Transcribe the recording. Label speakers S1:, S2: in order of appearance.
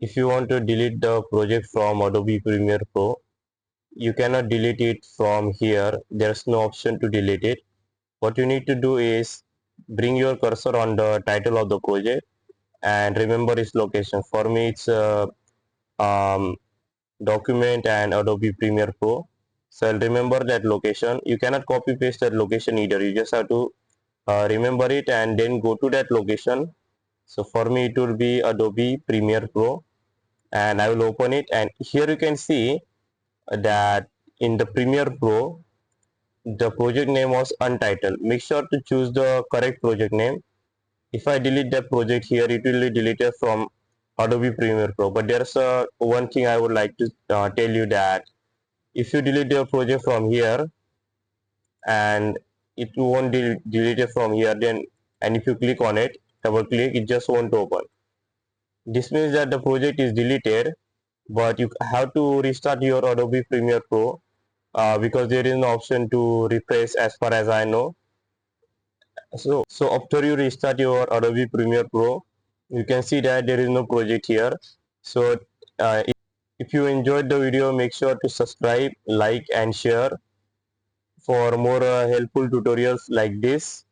S1: if you want to delete the project from Adobe Premiere Pro, you cannot delete it from here. There's no option to delete it. What you need to do is bring your cursor on the title of the project and remember its location. For me, it's um, document and Adobe Premiere Pro. So I'll remember that location. You cannot copy paste that location either. You just have to remember it and then go to that location. So for me, it will be Adobe Premiere Pro, and I will open it. And here you can see that in the Premiere Pro, the project name was untitled. Make sure to choose the correct project name. If I delete that project here, it will be deleted from Adobe Premiere Pro. But there's one thing I would like to tell you, that if you delete your project from here and it won't delete it from here, then and if you click on it, double click, it just won't open. This means that the project is deleted, but you have to restart your Adobe Premiere Pro because there is no option to refresh as far as I know. So after you restart your Adobe Premiere Pro, you can see that there is no project here. So if you enjoyed the video, make sure to subscribe, like and share for more helpful tutorials like this.